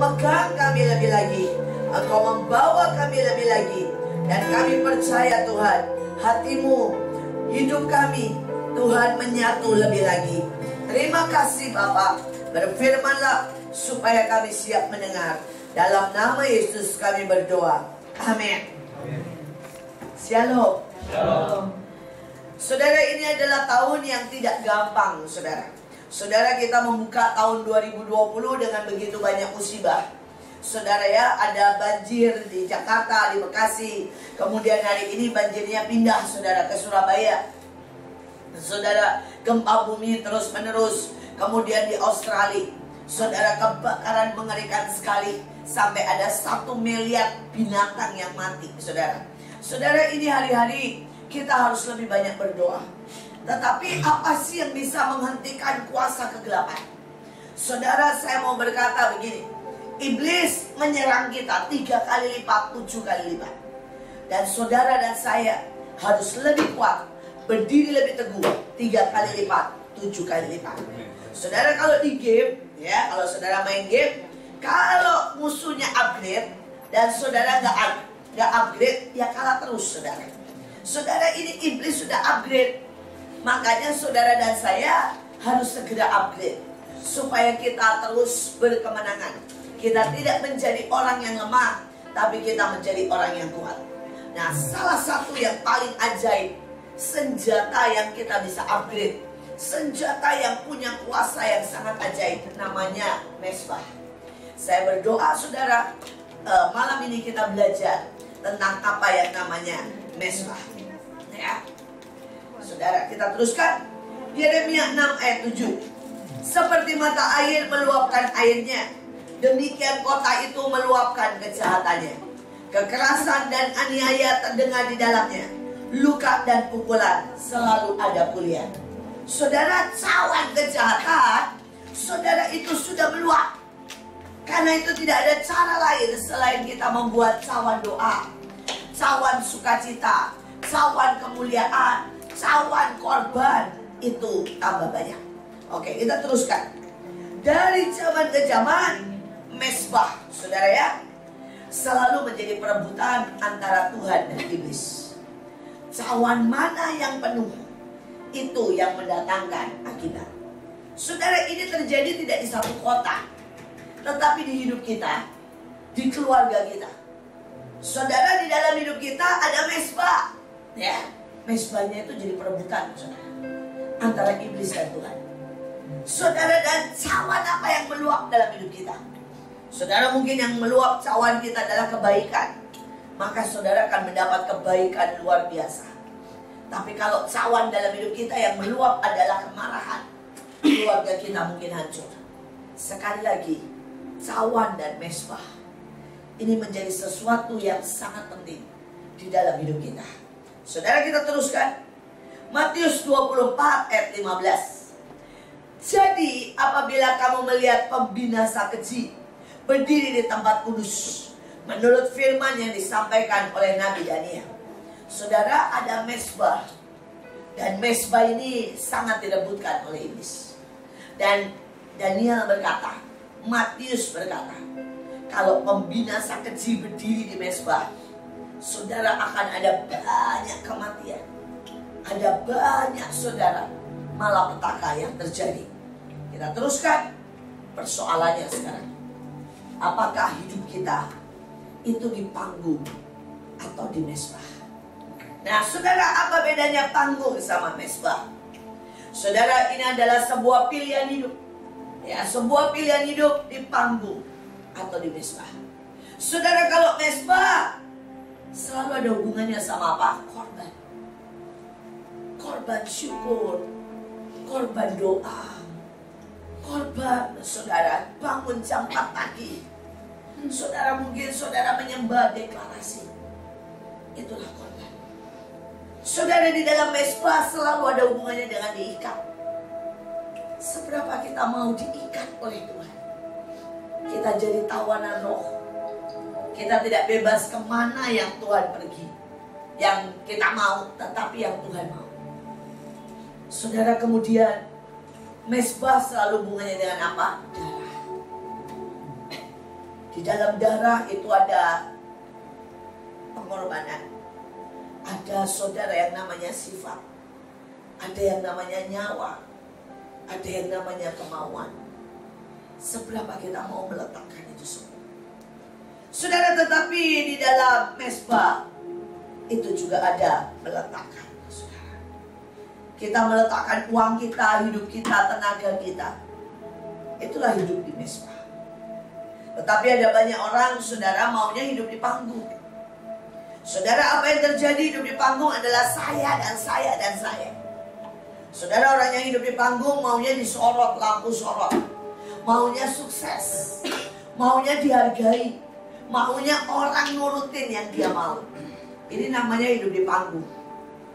Pegang kami lebih lagi, Engkau membawa kami lebih lagi. Dan kami percaya Tuhan, hati-Mu, hidup kami, Tuhan menyatu lebih lagi. Terima kasih Bapak, berfirmanlah supaya kami siap mendengar. Dalam nama Yesus kami berdoa, amin. Shalom. Shalom. Saudara, ini adalah tahun yang tidak gampang, saudara. Saudara, kita membuka tahun 2020 dengan begitu banyak musibah. Saudara ya, ada banjir di Jakarta, di Bekasi. Kemudian hari ini banjirnya pindah, saudara, ke Surabaya. Saudara, gempa bumi terus menerus. Kemudian di Australia, saudara, kebakaran mengerikan sekali. Sampai ada 1 miliar binatang yang mati, saudara. Saudara, ini hari-hari kita harus lebih banyak berdoa. Tetapi apa sih yang bisa menghentikan kuasa kegelapan? Saudara, saya mau berkata begini. Iblis menyerang kita 3 kali lipat, 7 kali lipat. Dan saudara dan saya harus lebih kuat, berdiri lebih teguh 3 kali lipat, 7 kali lipat. Saudara, kalau di game, ya, kalau saudara main game, kalau musuhnya upgrade dan saudara nggak upgrade, ya kalah terus, saudara. Saudara, ini iblis sudah upgrade. Makanya saudara dan saya harus segera upgrade supaya kita terus berkemenangan. Kita tidak menjadi orang yang lemah, tapi kita menjadi orang yang kuat. Nah, salah satu yang paling ajaib, senjata yang kita bisa upgrade, senjata yang punya kuasa yang sangat ajaib, namanya mesbah. Saya berdoa saudara, malam ini kita belajar tentang apa yang namanya mesbah. Ya, saudara, kita teruskan. Yeremia 6 ayat 7. Seperti mata air meluapkan airnya, demikian kota itu meluapkan kejahatannya. Kekerasan dan aniaya terdengar di dalamnya. Luka dan pukulan selalu ada kuliah. Saudara, cawan kejahatan, saudara, itu sudah meluap. Karena itu tidak ada cara lain selain kita membuat cawan doa, cawan sukacita, cawan kemuliaan, cawan korban, itu tambah banyak. Oke, kita teruskan. Dari zaman ke zaman, mesbah, saudara ya, selalu menjadi perebutan antara Tuhan dan iblis. Cawan mana yang penuh, itu yang mendatangkan akibat. Saudara, ini terjadi tidak di satu kota, tetapi di hidup kita, di keluarga kita. Saudara, di dalam hidup kita ada mesbah, ya. Mesbahnya itu jadi perebutan, saudara, antara iblis dan Tuhan. Saudara, dan cawan apa yang meluap dalam hidup kita? Saudara, mungkin yang meluap cawan kita adalah kebaikan, maka saudara akan mendapat kebaikan luar biasa. Tapi kalau cawan dalam hidup kita yang meluap adalah kemarahan, keluarga kita mungkin hancur. Sekali lagi, cawan dan mesbah ini menjadi sesuatu yang sangat penting di dalam hidup kita. Saudara, kita teruskan. Matius 24 ayat 15. Jadi apabila kamu melihat pembinasa keji berdiri di tempat kudus, menurut firman yang disampaikan oleh Nabi Daniel. Saudara, ada mesbah, dan mesbah ini sangat direbutkan oleh iblis. Dan Daniel berkata, Matius berkata, kalau pembinasa keji berdiri di mesbah, saudara, akan ada banyak kematian. Ada banyak, saudara, malapetaka yang terjadi. Kita teruskan persoalannya sekarang. Apakah hidup kita itu di panggung atau di mesbah? Nah, saudara, apa bedanya panggung sama mesbah? Saudara, ini adalah sebuah pilihan hidup. Ya, sebuah pilihan hidup di panggung atau di mesbah. Saudara, kalau mesbah selalu ada hubungannya sama apa? Korban. Korban syukur, korban doa, korban, saudara, bangun jam 4 pagi. Saudara, mungkin saudara menyembah deklarasi. Itulah korban. Saudara, di dalam mesbah selalu ada hubungannya dengan diikat. Seberapa kita mau diikat oleh Tuhan? Kita jadi tawanan roh. Kita tidak bebas kemana yang Tuhan pergi, yang kita mau, tetapi yang Tuhan mau. Saudara, kemudian mesbah selalu hubungannya dengan apa? Darah. Di dalam darah itu ada pengorbanan. Ada saudara yang namanya sifat. Ada yang namanya nyawa. Ada yang namanya kemauan. Seberapa kita mau meletakkan itu semua. Saudara, tetapi di dalam mesbah itu juga ada meletakkan. Saudara, kita meletakkan uang kita, hidup kita, tenaga kita. Itulah hidup di mesbah. Tetapi ada banyak orang, saudara, maunya hidup di panggung. Saudara, apa yang terjadi hidup di panggung adalah saya dan saya dan saya. Saudara, orang yang hidup di panggung maunya disorot, lampu sorot. Maunya sukses. Maunya dihargai. Maunya orang nurutin yang dia mau. Ini namanya hidup di panggung.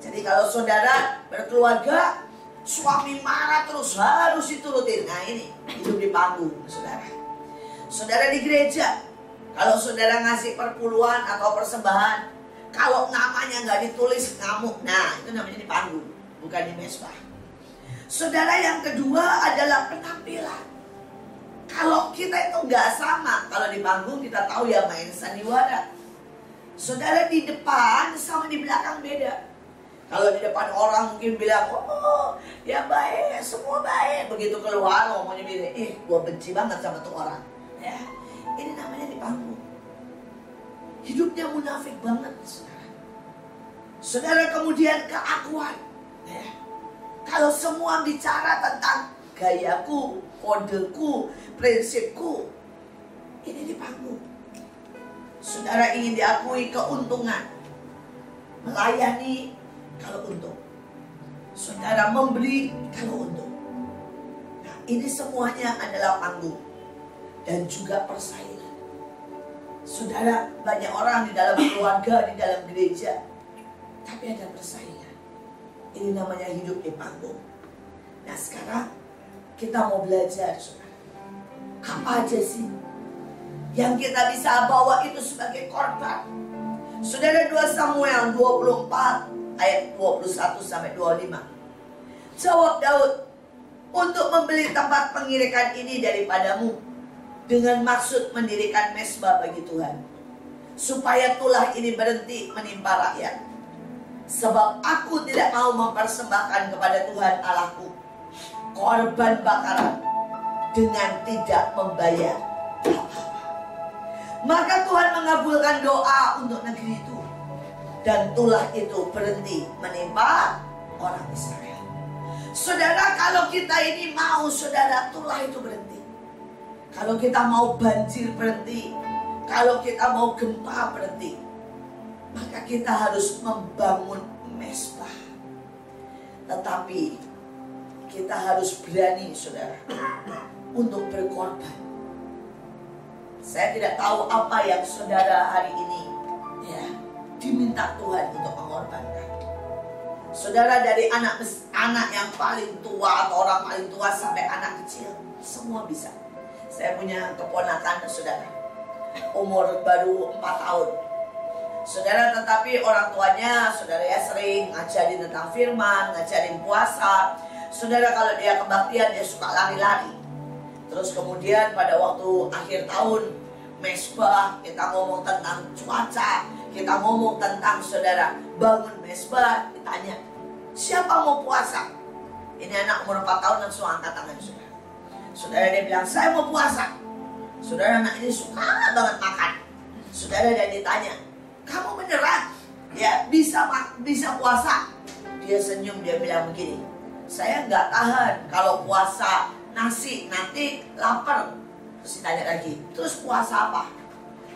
Jadi kalau saudara berkeluarga, suami marah terus, harus diturutin. Nah ini, hidup di panggung, saudara. Saudara di gereja, kalau saudara ngasih perpuluhan atau persembahan, kalau namanya nggak ditulis ngamuk. Nah itu namanya di panggung, bukan di mesbah. Saudara, yang kedua adalah penampilan. Kalau kita itu nggak sama, kalau di panggung kita tahu ya main sandiwara. Saudara, di depan sama di belakang beda. Kalau di depan orang mungkin bilang, oh ya baik, semua baik. Begitu keluar ngomongnya bilang, gua benci banget sama tuh orang. Ya, ini namanya di panggung. Hidupnya munafik banget, saudara. Saudara, kemudian keakuan. Ya. Kalau semua bicara tentang gayaku, kodeku, prinsipku, ini di panggung. Saudara ingin diakui keuntungan, melayani kalau untung. Saudara memberi kalau untung. Nah, ini semuanya adalah panggung dan juga persaingan. Saudara, banyak orang di dalam keluarga, di dalam gereja, tapi ada persaingan. Ini namanya hidup di panggung. Nah sekarang kita mau belajar, saudara. Apa aja sih yang kita bisa bawa itu sebagai korban? Saudara, 2 Samuel 24 ayat 21 sampai 25. Jawab Daud, untuk membeli tempat pengirikan ini daripadamu, dengan maksud mendirikan mesbah bagi Tuhan, supaya tulah ini berhenti menimpa rakyat. Sebab aku tidak mau mempersembahkan kepada Tuhan Allahku korban bakaran dengan tidak membayar apa-apa. Maka Tuhan mengabulkan doa untuk negeri itu, dan tulah itu berhenti menimpa orang Israel. Saudara, kalau kita ini mau, saudara, tulah itu berhenti. Kalau kita mau banjir berhenti, kalau kita mau gempa berhenti, maka kita harus membangun mesbah. Tetapi kita harus berani, saudara, untuk berkorban. Saya tidak tahu apa yang saudara hari ini ya diminta Tuhan untuk mengorbankan. Saudara, dari anak yang paling tua atau orang paling tua sampai anak kecil, semua bisa. Saya punya keponakan, saudara, umur baru 4 tahun. Saudara, tetapi orang tuanya, saudara ya, sering ngajarin tentang firman, ngajarin puasa. Saudara, kalau dia kebaktian, dia suka lari-lari. Terus kemudian pada waktu akhir tahun, mesbah, kita ngomong tentang cuaca, kita ngomong tentang, saudara, bangun mesbah. Ditanya, siapa mau puasa? Ini anak umur 4 tahun langsung angkat tangan, saudara. Saudara, dia bilang, saya mau puasa. Saudara, anak ini suka banget makan. Saudara, dan ditanya, kamu beneran ya bisa puasa? Dia senyum, dia bilang begini, saya nggak tahan kalau puasa nasi, nanti lapar. Terus ditanya lagi, terus puasa apa?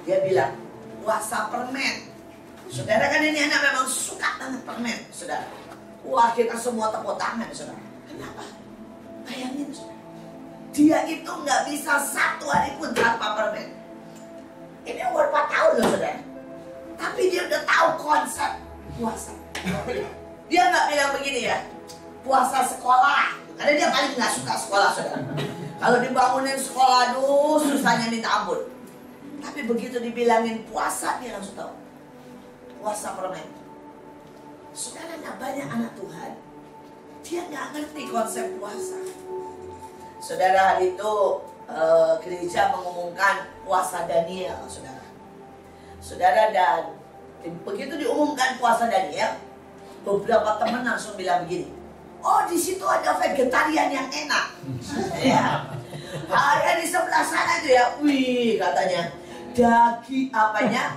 Dia bilang, puasa permen. Saudara, kan ini anak memang suka banget permen, saudara. Wah, kita semua tepuk tangan, saudara. Kenapa? Bayangin, saudara, dia itu nggak bisa 1 hari pun tanpa permen. Ini umur 4 tahun loh, saudara. Tapi dia udah tahu konsep puasa. Dia nggak bilang begini ya, puasa sekolah. Karena dia paling nggak suka sekolah, saudara. Kalau dibangunin sekolah, aduh, susahnya minta ampun. Tapi begitu dibilangin puasa, dia langsung tahu. Puasa permen. Saudara, banyak anak Tuhan, dia nggak ngerti konsep puasa. Saudara, hari itu gereja mengumumkan puasa Daniel, saudara. Saudara, dan begitu diumumkan puasa Daniel, beberapa teman langsung bilang begini, oh di situ ada vegetarian yang enak. Ya, yang di sebelah sana itu ya, wih katanya daging apanya,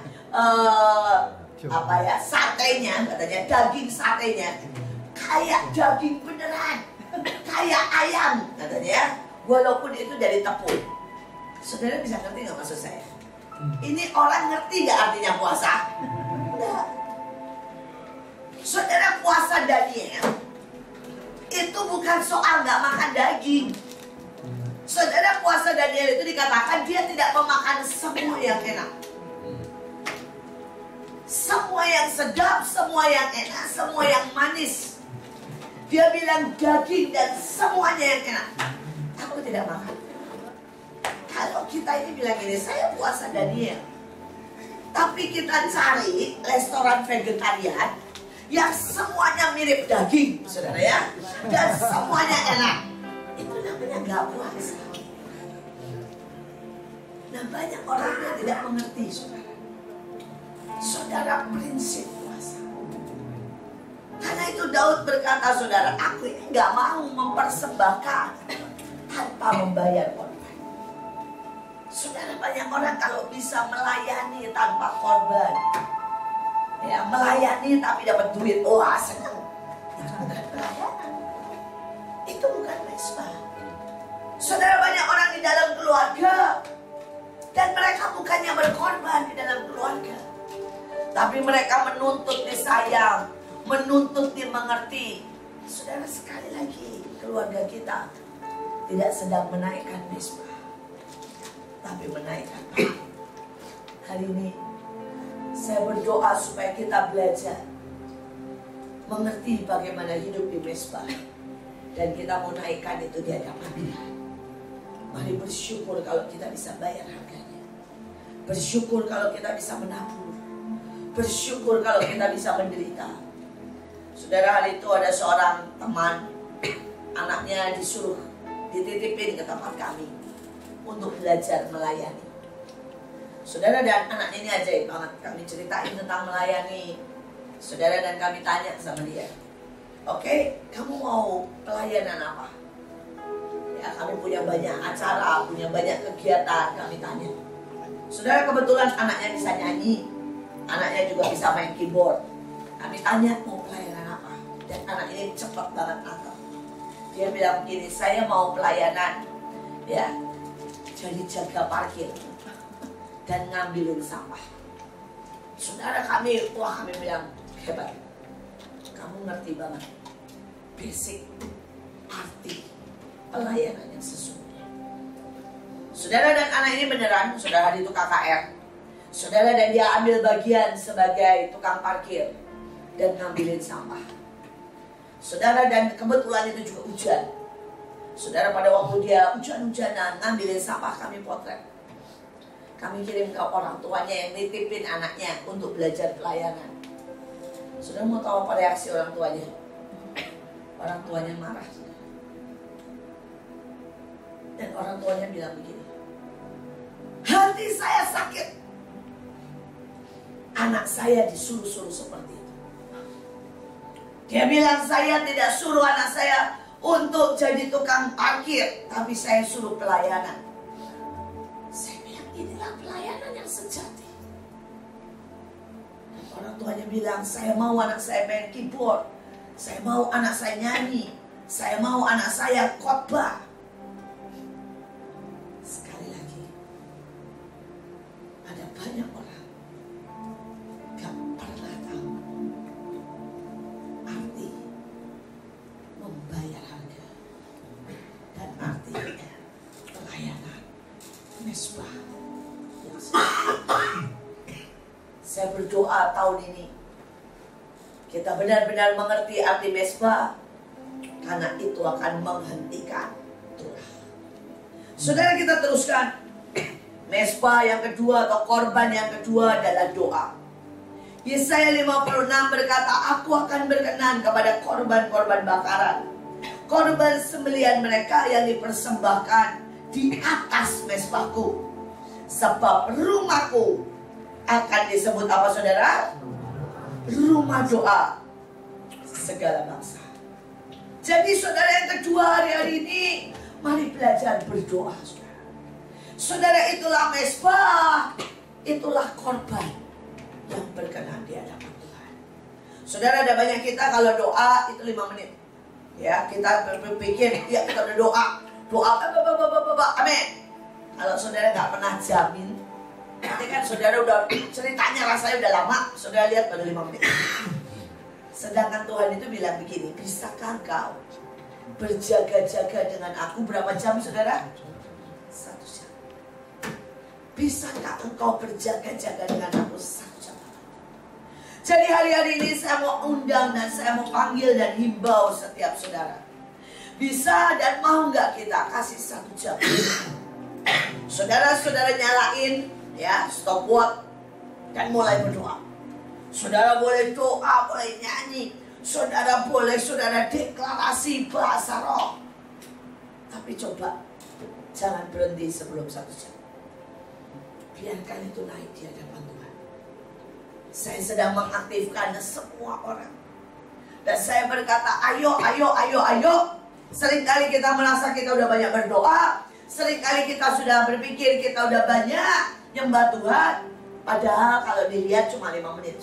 satenya katanya, daging satenya kayak daging beneran, kayak ayam katanya ya, walaupun itu dari tepung. Saudara bisa ngerti nggak maksud saya? Ini orang ngerti nggak artinya puasa? Enggak. Saudara, puasa Daniel itu bukan soal nggak makan daging. Saudara, puasa Daniel itu dikatakan dia tidak memakan semua yang enak, semua yang sedap, semua yang enak, semua yang manis. Dia bilang daging dan semuanya yang enak aku tidak makan. Kalau kita ini bilang ini, saya puasa Daniel, tapi kita cari restoran vegetarian yang semuanya mirip daging, saudara ya, dan semuanya enak, itu namanya nggak puasa. Nah, banyak orang yang tidak mengerti, saudara. Saudara, prinsip puasa. Karena itu Daud berkata, saudara, aku ini nggak mau mempersembahkan tanpa membayar korban. Saudara, banyak orang kalau bisa melayani tanpa korban, ya, melayani tapi dapat duit, wah senang. Itu bukan pelayanan, itu bukan mesbah. Saudara, banyak orang di dalam keluarga dan mereka bukannya berkorban di dalam keluarga, tapi mereka menuntut disayang, menuntut dimengerti. Saudara, sekali lagi, keluarga kita tidak sedang menaikkan mesbah, tapi menaikkan. Hari ini saya berdoa supaya kita belajar mengerti bagaimana hidup di mesbah, dan kita mau naikkan itu di hadapan Dia. Mari bersyukur kalau kita bisa bayar harganya, bersyukur kalau kita bisa menabur, bersyukur kalau kita bisa menderita. Saudara, hari itu ada seorang teman, anaknya disuruh dititipin ke tempat kami untuk belajar melayani. Saudara, dan anaknya ini ajaib banget. Kami ceritain tentang melayani, saudara, dan kami tanya sama dia, oke, kamu mau pelayanan apa? Ya, kami punya banyak acara, punya banyak kegiatan. Kami tanya. Saudara, kebetulan anaknya bisa nyanyi, anaknya juga bisa main keyboard. Kami tanya mau pelayanan apa, dan anak ini cepat banget nangkep. Dia bilang begini, saya mau pelayanan, ya, jadi jaga parkir dan ngambilin sampah. Saudara, kami bilang hebat, kamu ngerti banget basic arti pelayanan yang sesungguhnya. Saudara, dan anak ini beneran, saudara, hari itu KKR, saudara, dan dia ambil bagian sebagai tukang parkir dan ngambilin sampah. Saudara, dan kebetulan itu juga hujan. Saudara, pada waktu dia hujan-hujanan ngambilin sampah, kami potret. Kami kirim ke orang tuanya yang nitipin anaknya untuk belajar pelayanan. Saudara, mau tahu apa reaksi orang tuanya? Orang tuanya marah. Dan orang tuanya bilang begini, hati saya sakit, anak saya disuruh-suruh seperti itu. Dia bilang, saya tidak suruh anak saya untuk jadi tukang parkir, tapi saya suruh pelayanan. Saya bilang, inilah pelayanan yang sejati. Dan orang tuanya bilang, saya mau anak saya main keyboard, saya mau anak saya nyanyi, saya mau anak saya khotbah. Sekali lagi, ada banyak orang gak pernah tahu arti membayar harga dan arti pelayanan mesbah yang saya berdoa tahun ini kita benar-benar mengerti arti mesbah, karena itu akan menghentikan doa. Saudara, kita teruskan. Mesbah yang kedua atau korban yang kedua adalah doa. Yesaya 56 berkata, aku akan berkenan kepada korban-korban bakaran, korban sembelihan mereka yang dipersembahkan di atas mezbahku. Sebab rumahku akan disebut apa saudara? Rumah doa segala bangsa. Jadi saudara, yang kedua hari ini, mari belajar berdoa saudara. Saudara, itulah mezbah, itulah korban yang berkenan di hadapan Tuhan. Saudara, ada banyak kita kalau doa itu 5 menit. Ya, kita berpikir, ya kita udah doa, amin. Kalau saudara nggak pernah jamin, nanti kan saudara udah ceritanya rasanya udah lama, saudara lihat baru 5 menit. Sedangkan Tuhan itu bilang begini, bisakah engkau berjaga-jaga dengan aku berapa jam saudara? 1 jam. Bisakah engkau berjaga-jaga dengan aku 1 jam? Jadi hari-hari ini saya mau undang dan saya mau panggil dan himbau setiap saudara. Bisa dan mau nggak kita kasih 1 jam? Saudara-saudara nyalain ya stopwatch dan mulai berdoa. Saudara boleh doa, boleh nyanyi. Saudara boleh deklarasi bahasa roh. Tapi coba jangan berhenti sebelum 1 jam. Biarkan itu naik di hadapan Tuhan. Saya sedang mengaktifkan semua orang. Dan saya berkata, ayo. Seringkali kita merasa kita udah banyak berdoa. Seringkali kita sudah berpikir kita udah banyak nyembah Tuhan. Padahal kalau dilihat cuma 5 menit.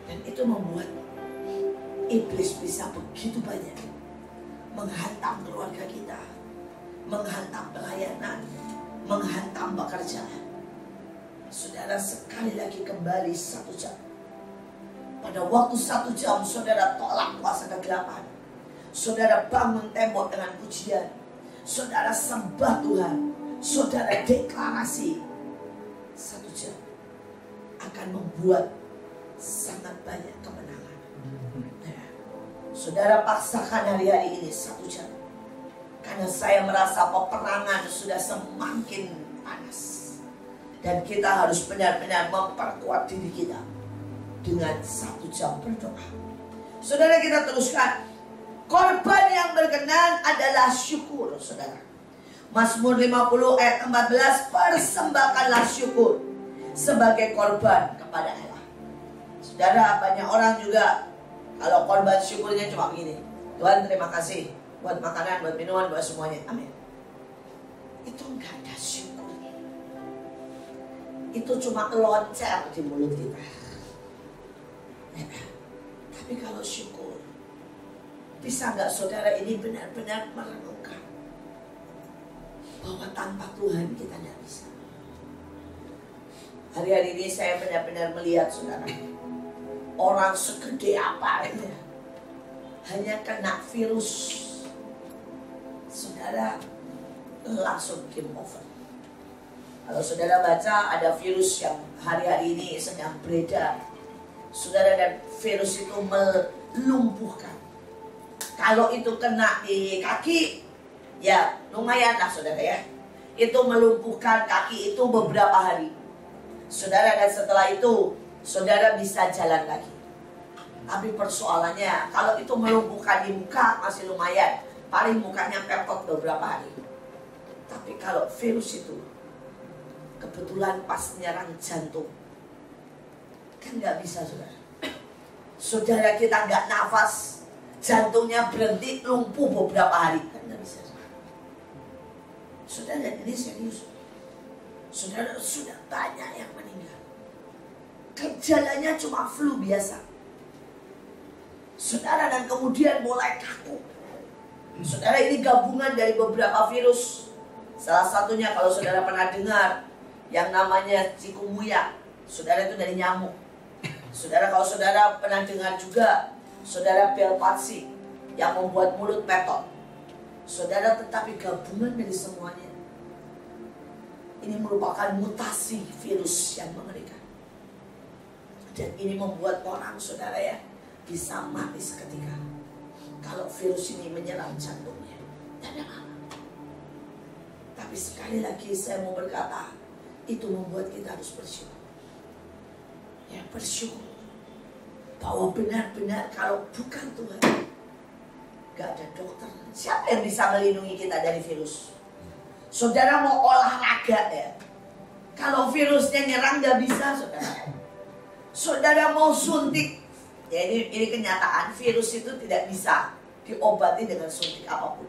Dan itu membuat iblis bisa begitu banyak menghantam keluarga kita, menghantam pelayanan, menghantam pekerjaan. Saudara, sekali lagi kembali 1 jam. Pada waktu 1 jam saudara tolak kuasa kegelapan. Saudara bangun tembok dengan pujian. Saudara sembah Tuhan. Saudara deklarasi. 1 jam akan membuat sangat banyak kemenangan. Ya. Saudara paksakan hari-hari ini 1 jam. Karena saya merasa peperangan sudah semakin panas. Dan kita harus benar-benar memperkuat diri kita dengan 1 jam berdoa. Saudara, kita teruskan. Korban yang berkenan adalah syukur, saudara. Mazmur 50 ayat 14, persembahkanlah syukur sebagai korban kepada Allah. Saudara, banyak orang juga kalau korban syukurnya cuma begini, Tuhan terima kasih buat makanan, buat minuman, buat semuanya, amin. Itu enggak ada syukurnya. Itu cuma loncer di mulut kita ya. Tapi kalau syukur, bisa nggak saudara ini benar-benar merenungkan bahwa tanpa Tuhan kita tidak bisa. Hari-hari ini saya benar-benar melihat saudara, orang segede apa ini hanya kena virus, saudara langsung game over. Kalau saudara baca ada virus yang hari-hari ini sedang beredar, saudara, dan virus itu melumpuhkan. Kalau itu kena di kaki, ya lumayan lah saudara ya. Itu melumpuhkan kaki itu beberapa hari. Saudara, dan setelah itu saudara bisa jalan lagi. Tapi persoalannya, kalau itu melumpuhkan di muka masih lumayan, paling mukanya pepot beberapa hari. Tapi kalau virus itu kebetulan pas nyerang jantung, kan nggak bisa saudara. Saudara, kita nggak nafas, jantungnya berhenti, lumpuh beberapa hari, kan nggak bisa. Saudara, dan ini serius. Saudara, sudah banyak yang meninggal. Gejalanya cuma flu biasa. Saudara, dan kemudian mulai kaku. Saudara, ini gabungan dari beberapa virus. Salah satunya kalau saudara pernah dengar yang namanya chikungunya, saudara, itu dari nyamuk. Saudara, kalau saudara pernah dengar juga saudara pil palsi yang membuat mulut petot. Saudara, tetapi gabungan dari semuanya ini merupakan mutasi virus yang mengerikan. Dan ini membuat orang saudara ya bisa mati seketika kalau virus ini menyerang jantungnya. Tidak ada apa. Tapi sekali lagi saya mau berkata, itu membuat kita harus bersyukur. Ya, bersyukur bahwa benar-benar kalau bukan Tuhan, Gak ada dokter. Siapa yang bisa melindungi kita dari virus? Saudara mau olahraga ya, kalau virusnya nyerang gak bisa saudara. Saudara mau suntik, ya ini kenyataan, virus itu tidak bisa diobati dengan suntik apapun.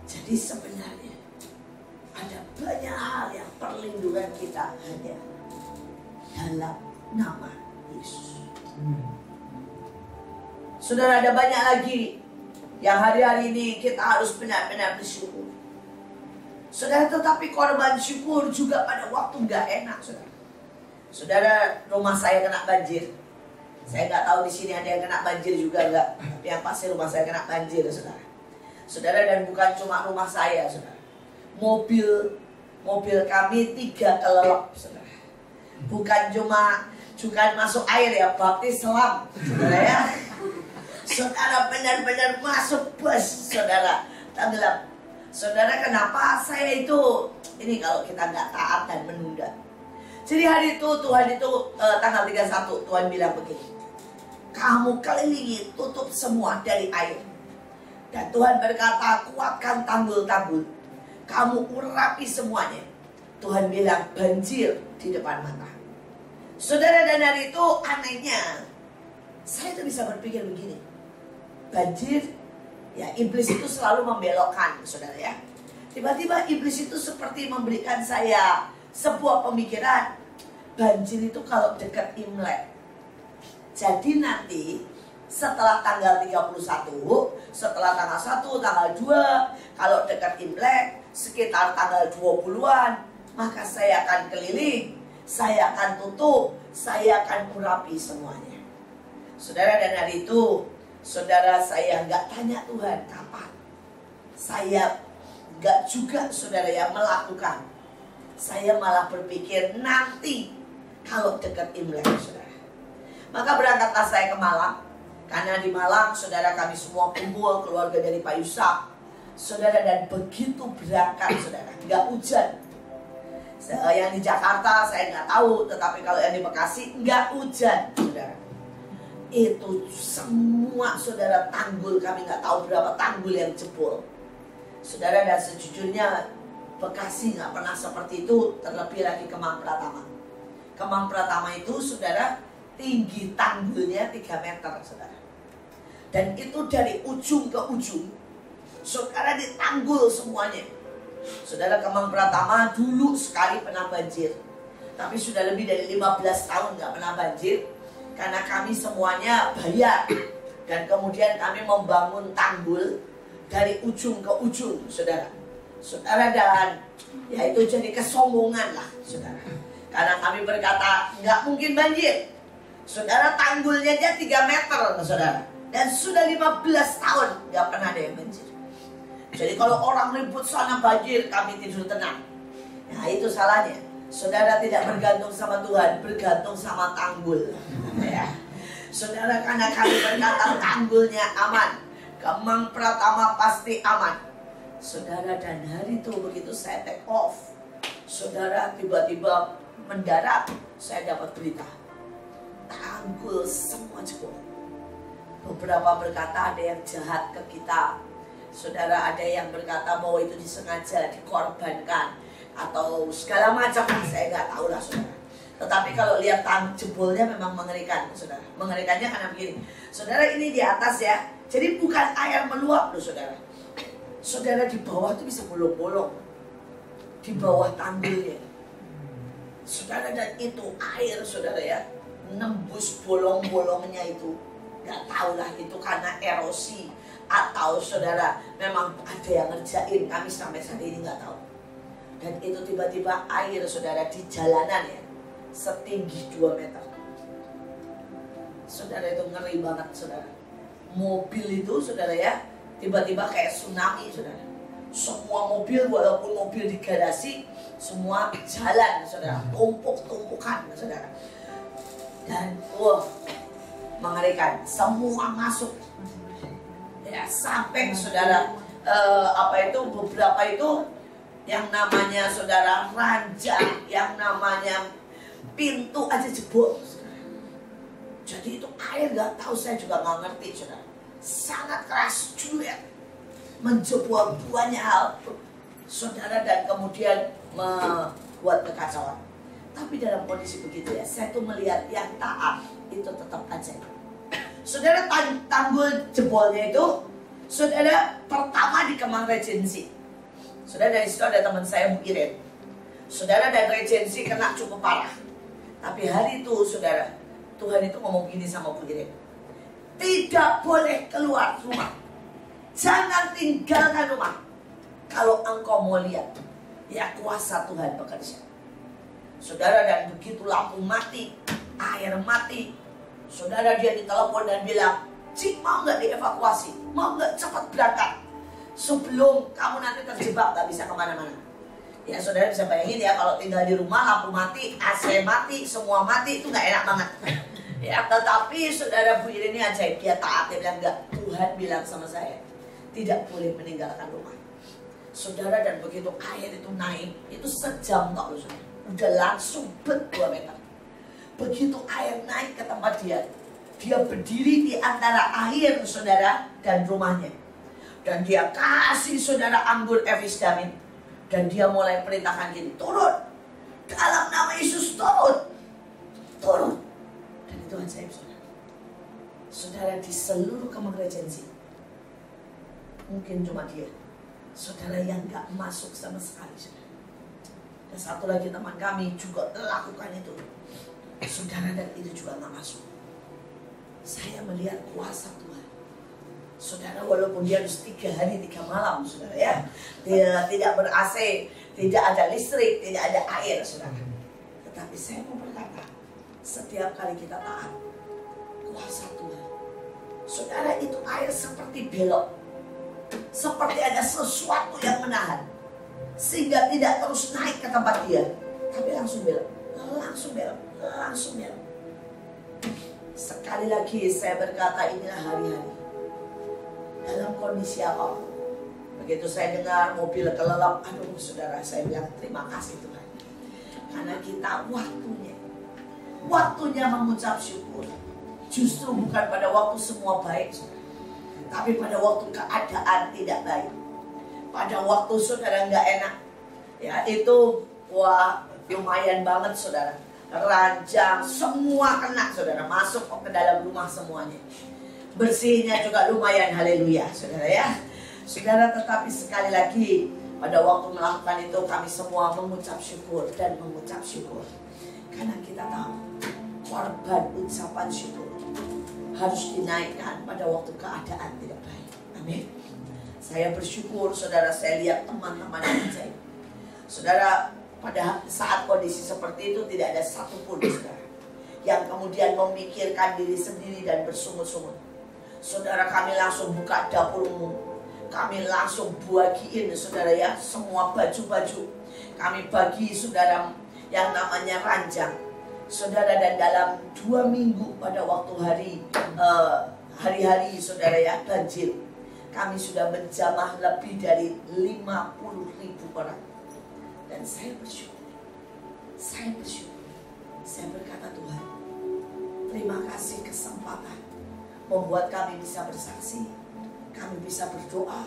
Jadi sebenarnya ada banyak hal yang perlindungan kita hanya dalam nama Yesus. Saudara, ada banyak lagi yang hari-hari ini kita harus benar-benar bersyukur. Saudara, tetapi korban syukur juga pada waktu gak enak, saudara. Saudara, rumah saya kena banjir. Saya nggak tahu di sini ada yang kena banjir juga nggak. Tapi yang pasti rumah saya kena banjir, saudara. Saudara, dan bukan cuma rumah saya, saudara. Mobil kami 3 kelelep, saudara. Bukan cuma masuk air ya, baptis selam, saudara ya. Saudara benar-benar masuk bus, saudara, tenggelam. Saudara, kenapa saya itu, ini kalau kita nggak taat dan menunda. Jadi hari itu, Tuhan itu tanggal 31, Tuhan bilang begini. Kamu kelilingi, tutup semua dari air. Dan Tuhan berkata, kuatkan tanggul-tanggul. Kamu urapi semuanya. Tuhan bilang, banjir di depan mata. Saudara, dan hari itu anehnya, saya tuh bisa berpikir begini. Banjir, ya iblis itu selalu membelokkan, saudara ya. Tiba-tiba iblis itu seperti memberikan saya sebuah pemikiran. Banjir itu kalau dekat Imlek. Jadi nanti setelah tanggal 31, setelah tanggal 1, tanggal 2, kalau dekat Imlek, sekitar tanggal 20-an, maka saya akan keliling, saya akan tutup, saya akan urapi semuanya. Saudara, dan hari itu, saudara, saya nggak tanya Tuhan kapan. Saya nggak juga, saudara ya, melakukan. Saya malah berpikir nanti kalau dekat Imlek, saudara. Maka berangkatlah saya ke Malang. Karena di Malang, saudara, kami semua kumpul, keluarga dari Pak Yusak. Saudara, dan begitu berangkat, saudara, nggak hujan. Yang di Jakarta saya nggak tahu, tetapi kalau yang di Bekasi nggak hujan, saudara. Itu semua, saudara, tanggul, kami nggak tahu berapa tanggul yang jebol. Saudara, dan sejujurnya Bekasi nggak pernah seperti itu, terlebih lagi Kemang Pratama. Kemang Pratama itu, saudara, tinggi tanggulnya 3 meter, saudara. Dan itu dari ujung ke ujung, saudara, ditanggul semuanya. Saudara, Kemang Pratama dulu sekali pernah banjir. Tapi sudah lebih dari 15 tahun nggak pernah banjir. Karena kami semuanya bayar. Dan kemudian kami membangun tanggul dari ujung ke ujung, saudara. Saudara, dan ya itu jadi kesombongan lah, saudara. Karena kami berkata nggak mungkin banjir. Saudara, tanggulnya aja 3 meter, saudara. Dan sudah 15 tahun nggak pernah ada yang banjir. Jadi kalau orang ribut sana banjir, kami tidur tenang. Nah, itu salahnya. Saudara tidak bergantung sama Tuhan, bergantung sama tanggul. Ya. Saudara, karena kami berkata tanggulnya aman, Kemang Pratama pasti aman. Saudara, dan hari itu begitu saya take off, saudara, tiba-tiba mendarat, saya dapat berita. Tanggul semua jebol. Beberapa berkata ada yang jahat ke kita. Saudara, ada yang berkata bahwa itu disengaja, dikorbankan, atau segala macam, saya nggak tahu lah, saudara. Tetapi kalau lihat jebolnya memang mengerikan, saudara. Mengerikannya karena begini, saudara, ini di atas ya. Jadi bukan air meluap loh, saudara. Saudara, di bawah itu bisa bolong-bolong. Di bawah tanggulnya. Saudara, dan itu air, saudara ya, nembus bolong-bolongnya itu. Gak tahu lah itu karena erosi atau saudara memang ada yang ngerjain, kami sampai saat ini nggak tahu. Dan itu tiba-tiba air, saudara, di jalanan ya, setinggi 2 meter. Saudara, itu ngeri banget, saudara. Mobil itu, saudara ya, tiba-tiba kayak tsunami, saudara. Semua mobil, walaupun mobil di garasi, semua jalan, saudara, tumpuk-tumpukan, saudara. Dan wah, mengerikan, semua masuk. Ya, sampai saudara beberapa itu yang namanya, saudara, ranjang, yang namanya pintu aja jebol, saudara. Jadi itu air nggak tahu, saya juga nggak ngerti, saudara. Sangat keras, cuek, menjebol banyak hal, saudara, dan kemudian membuat kekacauan. Tapi dalam kondisi begitu ya, saya tuh melihat yang taat itu tetap ajaib. Saudara, tanggul jebolnya itu, saudara, pertama di Kemang Regensi. Saudara, dari situ ada teman saya, Bu Iren. Saudara, dan Regensi kena cukup parah. Tapi hari itu, saudara, Tuhan itu ngomong gini sama Bu Iren. Tidak boleh keluar rumah. Jangan tinggalkan rumah. Kalau engkau mau lihat, ya kuasa Tuhan bekerja. Saudara, dan begitu lampu mati, air mati, saudara, dia ditelepon dan bilang, Cik, mau nggak dievakuasi? Mau nggak cepat berangkat? Sebelum kamu nanti terjebak, nggak bisa kemana-mana. Ya, saudara bisa bayangin ya, kalau tinggal di rumah, lampu mati, AC mati, semua mati, itu nggak enak banget. Ya, tetapi saudara, Bu Iren ini ajaib, dia taat, dia bilang, enggak, Tuhan bilang sama saya, tidak boleh meninggalkan rumah. Saudara, dan begitu air itu naik, itu sejam tak loh, saudara. Udah langsung 2 meter. Begitu air naik ke tempat dia berdiri di antara air, saudara, dan rumahnya. Dan dia kasih saudara anggur Evisdamin. Dan dia mulai perintahkan gini, turun. Dalam nama Yesus, turun. Turun. Dan itu ajaib, saudara. Saudara, di seluruh Kemang Regensi, mungkin cuma dia, saudara, yang gak masuk sama sekali, saudara. Dan satu lagi teman kami juga lakukan itu, saudara, dan itu juga gak masuk. Saya melihat kuasa Tuhan, saudara, walaupun dia harus 3 hari 3 malam, saudara, ya, dia tidak ber-AC, tidak ada listrik, tidak ada air, saudara. Tetapi saya mau berkata, setiap kali kita taat, kuasa Tuhan, saudara, itu air seperti belok, seperti ada sesuatu yang menahan, sehingga tidak terus naik ke tempat dia, tapi langsung belok, langsung belok, langsung belok. Sekali lagi saya berkata, inilah hari-hari dalam kondisi apapun. Begitu saya dengar mobil kelelap, aduh saudara, saya bilang terima kasih Tuhan, karena kita waktunya mengucap syukur. Justru bukan pada waktu semua baik, saudara, tapi pada waktu keadaan tidak baik, pada waktu saudara nggak enak, ya itu wah lumayan banget, saudara. Ranjang semua kena, saudara, masuk ke dalam rumah semuanya. Bersihnya juga lumayan, haleluya, saudara, ya. Saudara, tetapi sekali lagi pada waktu melakukan itu kami semua mengucap syukur dan mengucap syukur, karena kita tahu korban ucapan syukur harus dinaikkan pada waktu keadaan tidak baik. Amin. Saya bersyukur, saudara, saya lihat teman-teman yang ajaib. Saudara, pada saat kondisi seperti itu tidak ada satupun, saudara, yang kemudian memikirkan diri sendiri dan bersungut-sungut. Saudara, kami langsung buka dapur umum, kami langsung bagiin, saudara, ya, semua baju-baju. Kami bagi, saudara, yang namanya ranjang, saudara, dan dalam 2 minggu pada waktu hari-hari, saudara, ya, banjir, kami sudah menjamah lebih dari 50.000 orang. Dan saya bersyukur, saya berkata, Tuhan, terima kasih kesempatan membuat kami bisa bersaksi, kami bisa berdoa,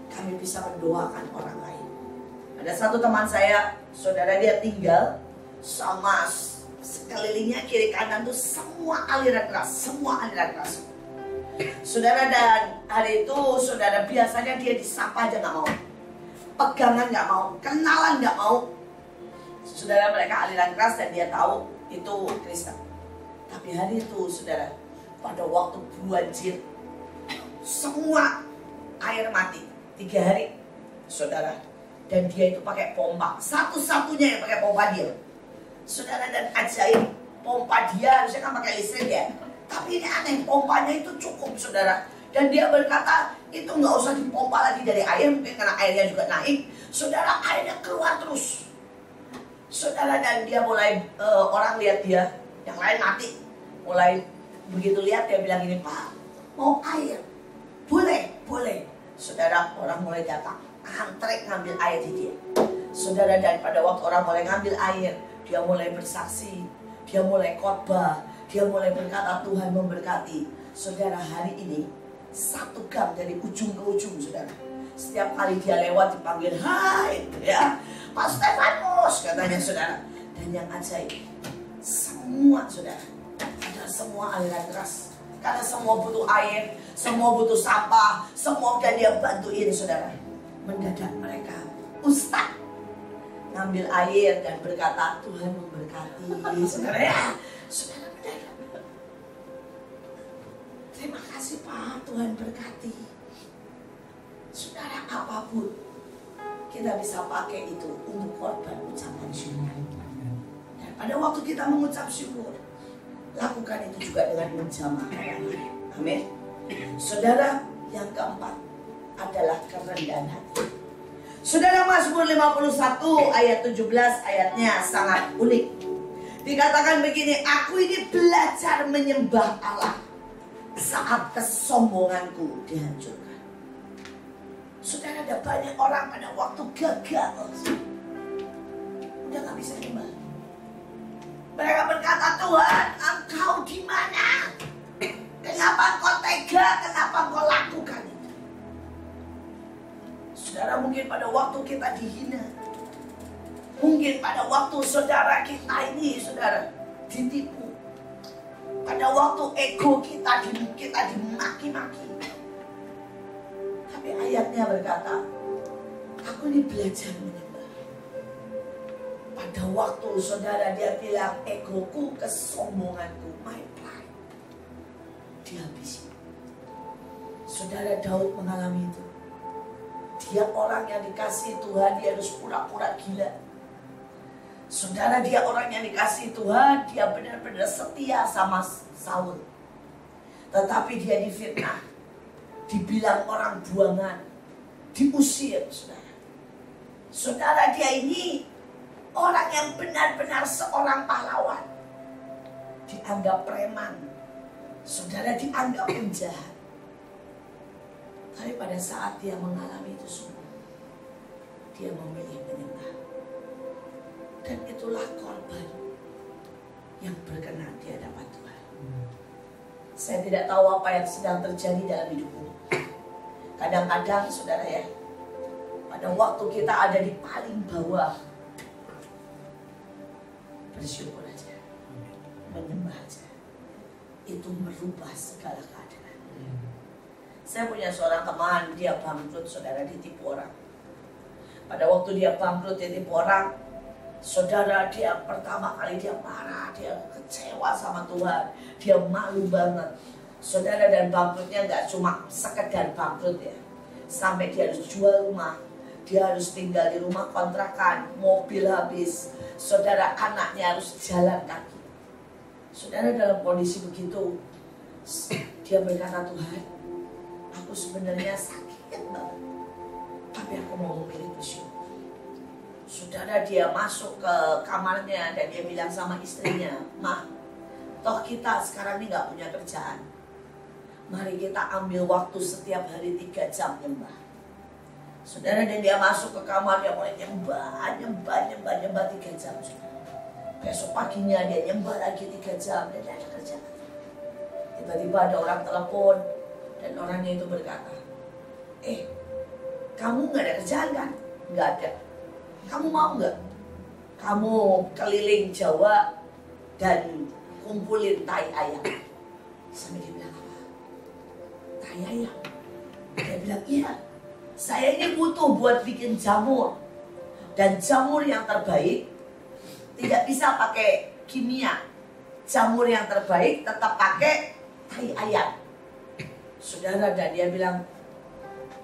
kami bisa mendoakan orang lain. Ada satu teman saya, saudara, dia tinggal sama sekelilingnya kiri kanan tuh semua aliran keras, saudara. Dan hari itu, saudara, biasanya dia disapa aja nggak mau, pegangan nggak mau, kenalan nggak mau. Saudara, mereka aliran keras dan dia tahu itu Kristen. Tapi hari itu, saudara, pada waktu banjir, semua air mati 3 hari, saudara. Dan dia itu pakai pompa, satu-satunya yang pakai pompa dia, saudara. Dan ajaib, pompa dia harusnya kan pakai listrik ya, tapi ini aneh, pompanya itu cukup, saudara. Dan dia berkata, itu nggak usah dipompa lagi dari air, mungkin karena airnya juga naik, saudara, airnya keluar terus, saudara. Dan dia mulai, orang lihat dia, yang lain mati, mulai begitu lihat dia bilang ini, Pak, mau air? Boleh, saudara. Orang mulai datang, antre ngambil air di dia, saudara. Dan pada waktu orang mulai ngambil air, dia mulai bersaksi, dia mulai khotbah, Dia mulai berkata, Tuhan memberkati. Saudara, hari ini 1 gang dari ujung ke ujung, saudara. Setiap kali dia lewat dipanggil, hai, ya, Pak Stefanus, katanya saudara. Dan yang ajaib, semua saudara, ada semua aliran keras. Karena semua butuh air, semua butuh sampah, semua udah dia bantuin saudara. Mendadak mereka, Ustaz, ngambil air dan berkata, Tuhan memberkati, saudara ya. Saudara mendadak, terima kasih Pak, Tuhan berkati. Saudara, apapun kita bisa pakai itu untuk korban ucapan syukur. Dan pada waktu kita mengucap syukur, lakukan itu juga dengan menjamah orang lain. Amin. Saudara, yang keempat adalah kerendahan hati. Saudara, Mazmur 51 ayat 17 ayatnya sangat unik. Dikatakan begini, aku ini belajar menyembah Allah saat kesombonganku dihancurkan. Saudara, ada banyak orang pada waktu gagal udah gak bisa nyembah. Mereka berkata, Tuhan, Engkau di mana? Kenapa Engkau tega? Kenapa Engkau lakukan itu? Saudara, mungkin pada waktu kita dihina, mungkin pada waktu saudara kita ini, saudara, ditipu. Pada waktu ego kita dimaki-maki. Tapi ayatnya berkata, aku ini belajar menyembah. Pada waktu saudara dia bilang, egoku, kesombonganku, my pride, dihabisi. Saudara, Daud mengalami itu. Dia orang yang dikasih Tuhan, dia harus pura-pura gila. Saudara, dia orang yang dikasih Tuhan, dia benar-benar setia sama Saul. Tetapi dia difitnah, dibilang orang buangan, diusir, saudara. Saudara, dia ini orang yang benar-benar seorang pahlawan. Dianggap preman. Saudara, dianggap penjahat. Tapi pada saat dia mengalami itu semua, dia memilih menyembah. Dan itulah korban yang berkenan di hadapan Tuhan. Saya tidak tahu apa yang sedang terjadi dalam hidupmu. Kadang-kadang saudara ya, pada waktu kita ada di paling bawah, bersyukur aja, menyembah aja. Itu merubah segala keadaan. Saya punya seorang teman, dia bangkrut, saudara, ditipu orang. Pada waktu dia bangkrut, ditipu orang, saudara, dia pertama kali dia marah, dia kecewa sama Tuhan, dia malu banget. Saudara, dan bangkrutnya gak cuma sekedar bangkrut ya, sampai dia harus jual rumah, dia harus tinggal di rumah kontrakan, mobil habis, saudara, anaknya harus jalan kaki. Saudara, dalam kondisi begitu, dia berkata, Tuhan, aku sebenarnya sakit banget, tapi aku mau memilih bersyukur. Saudara, dia masuk ke kamarnya dan dia bilang sama istrinya, Ma, toh kita sekarang ini gak punya kerjaan, mari kita ambil waktu setiap hari 3 jam nyembah. Saudara, dan dia masuk ke kamar, dia mulai nyembah 3 jam. Besok paginya dia nyembah lagi 3 jam, dan dia ada kerjaan. Tiba-tiba ada orang telepon, dan orangnya itu berkata, kamu gak ada kerjaan kan? Gak ada. Kamu mau gak? Kamu keliling Jawa dan kumpulin tai ayam. Sampai dia bilang, apa? Tai ayam? Dia bilang, iya. Saya ini butuh buat bikin jamur. Dan jamur yang terbaik tidak bisa pakai kimia. Jamur yang terbaik tetap pakai tai ayam. Saudara, dan dia bilang,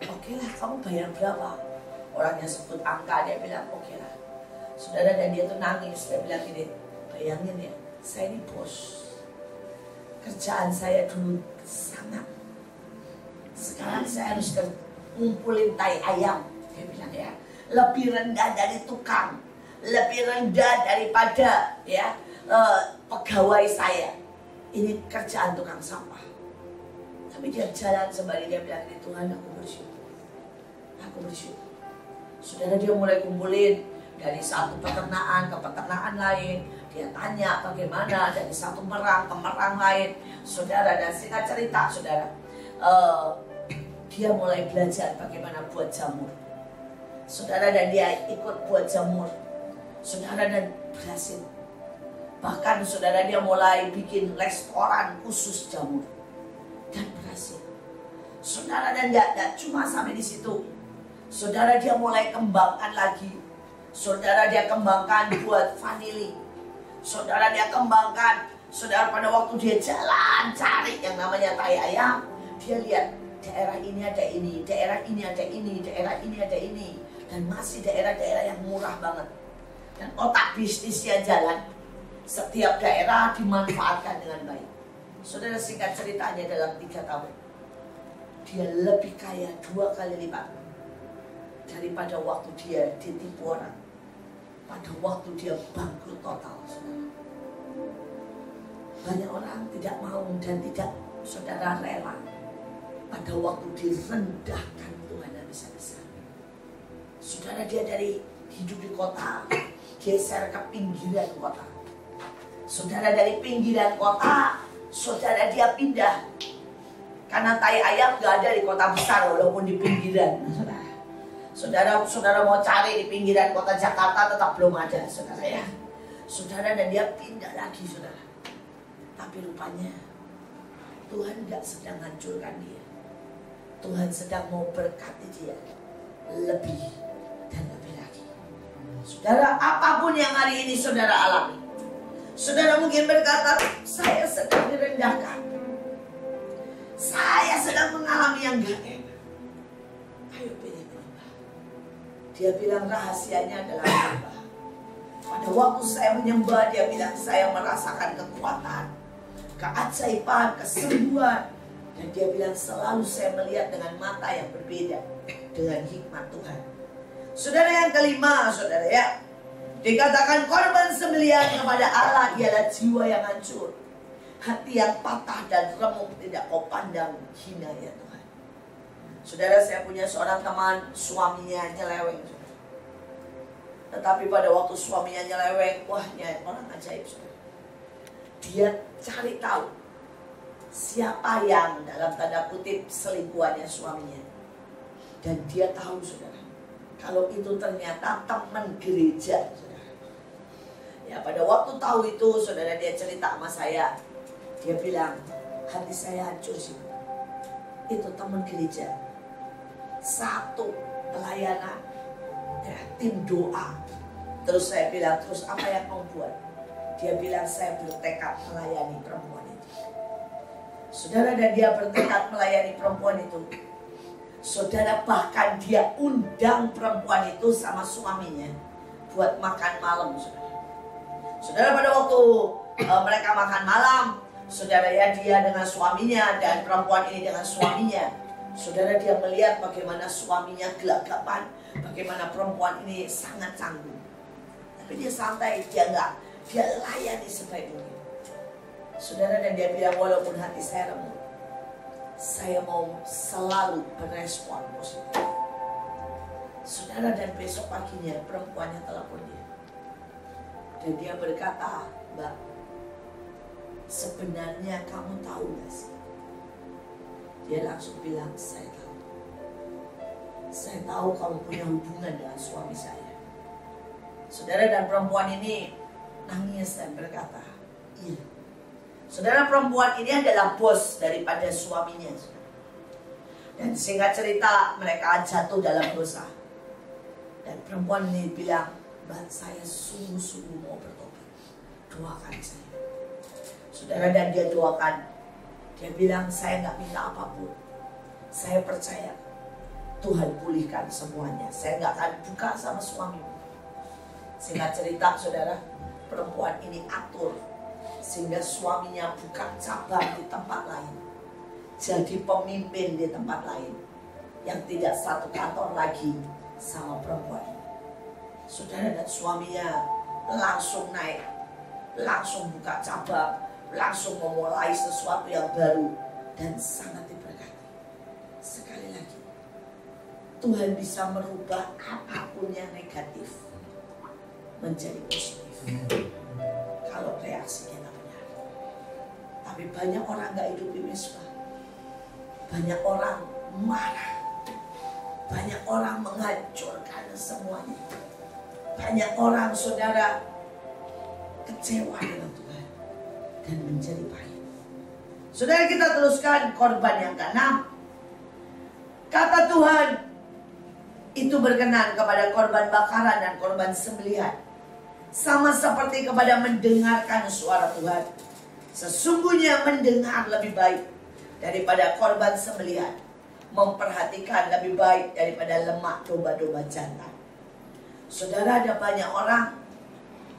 oke lah, kamu bayar berapa? Orangnya sebut angka, dia bilang oke lah. Saudara, dan dia tuh nangis, dia bilang gini, bayangin ya, saya ini bos, kerjaan saya dulu sangat, sekarang saya harus ngumpulin tai ayam. Dia bilang ya, lebih rendah dari tukang, lebih rendah daripada ya pegawai saya. Ini kerjaan tukang sampah. Tapi dia jalan sembari dia bilang, Tuhan, aku bersyukur. Aku bersyukur. Saudara, dia mulai kumpulin dari satu peternakan ke peternakan lain. Dia tanya bagaimana dari satu merang ke merang lain. Saudara, dan singkat cerita saudara, dia mulai belajar bagaimana buat jamur. Saudara, dan dia ikut buat jamur. Saudara, dan berhasil. Bahkan saudara, dia mulai bikin restoran khusus jamur. Dan berhasil. Saudara, dan tidak cuma sampai di situ. Saudara, dia mulai kembangkan lagi. Saudara, dia kembangkan buat vanili. Saudara, dia kembangkan. Saudara, pada waktu dia jalan cari yang namanya tai ayam, dia lihat daerah ini ada ini, daerah ini ada ini, daerah ini ada ini. Dan masih daerah-daerah yang murah banget. Dan otak bisnisnya jalan. Setiap daerah dimanfaatkan dengan baik. Saudara, singkat ceritanya dalam 3 tahun, dia lebih kaya 2 kali lipat daripada waktu dia ditipu orang. Pada waktu dia bangkrut total, saudara. Banyak orang tidak mau dan tidak, saudara, rela pada waktu direndahkan Tuhan habis-habisan. Saudara, dia dari hidup di kota geser ke pinggiran kota. Saudara, dari pinggiran kota, saudara, dia pindah. Karena tai ayam gak ada di kota besar walaupun di pinggiran. Saudara mau cari di pinggiran kota Jakarta tetap belum ada, saudara ya. Saudara, dan dia pindah lagi, saudara. Tapi rupanya Tuhan gak sedang hancurkan dia. Tuhan sedang mau berkati dia lebih dan lebih lagi. Saudara, apapun yang hari ini saudara alami, saudara mungkin berkata, saya sedang direndahkan, saya sedang mengalami yang gak enak. Ayo pilih berubah. Dia bilang rahasianya adalah berubah. Pada waktu saya menyembah, dia bilang saya merasakan kekuatan, keajaiban, kesembuhan. Dan dia bilang selalu saya melihat dengan mata yang berbeda dengan hikmat Tuhan. Saudara, yang kelima, saudara ya, dikatakan korban sembelihan kepada Allah ialah jiwa yang hancur, hati yang patah dan remuk tidak kau pandang hina ya Tuhan. Saudara, saya punya seorang teman, suaminya nyeleweng, saudara. Tetapi pada waktu suaminya nyeleweng, wah, orang ajaib, saudara. Dia cari tahu siapa yang dalam tanda kutip selingkuhannya suaminya. Dan dia tahu, saudara, kalau itu ternyata teman gereja, saudara. Ya, pada waktu tahu itu, saudara, dia cerita sama saya. Dia bilang, hati saya hancur sih. Itu teman gereja. Satu pelayanan, ya, tim doa. Terus saya bilang, terus apa yang mau buat? Dia bilang, saya bertekad melayani perempuan itu. Saudara, dan dia bertekad melayani perempuan itu. Saudara, bahkan dia undang perempuan itu sama suaminya buat makan malam, saudara. Saudara, pada waktu mereka makan malam, saudara ya, dia dengan suaminya dan perempuan ini dengan suaminya. Saudara, dia melihat bagaimana suaminya gelagapan, bagaimana perempuan ini sangat canggung. Tapi dia santai, dia layani sebaik mungkin. Saudara, dan dia bilang walaupun hati saya remuk, saya mau selalu berespon positif. Saudara, dan besok paginya perempuannya telepon dia. Dan dia berkata, Mbak, sebenarnya kamu tahu gak sih? Dia langsung bilang, saya tahu. Saya tahu kamu punya hubungan dengan suami saya. Saudara, dan perempuan ini nangis dan berkata, iya. Saudara, perempuan ini adalah bos daripada suaminya. Dan singkat cerita, mereka jatuh dalam dosa. Dan perempuan ini bilang, Mbak, saya sungguh-sungguh mau bertobat. Doakan saya. Saudara, dan dia doakan. Dia bilang, saya nggak minta apapun. Saya percaya Tuhan pulihkan semuanya. Saya nggak akan buka sama suamimu. Singkat cerita, saudara, perempuan ini atur sehingga suaminya buka cabang di tempat lain, jadi pemimpin di tempat lain yang tidak satu kantor lagi sama perempuan ini. Saudara, dan suaminya langsung naik, langsung buka cabang, langsung memulai sesuatu yang baru dan sangat diberkati. Sekali lagi, Tuhan bisa merubah apapun yang negatif menjadi positif. Kalau reaksinya nggak benar. Tapi banyak orang nggak hidup di Mesbah. Banyak orang marah. Banyak orang menghancurkan semuanya. Banyak orang, saudara, kecewa dengan Tuhan dan menjadi pahit. Saudara, kita teruskan korban yang ke-6. Kata Tuhan itu berkenan kepada korban bakaran dan korban sembelihan, sama seperti kepada mendengarkan suara Tuhan. Sesungguhnya mendengar lebih baik daripada korban sembelihan, memperhatikan lebih baik daripada lemak domba-domba jantan. Saudara, ada banyak orang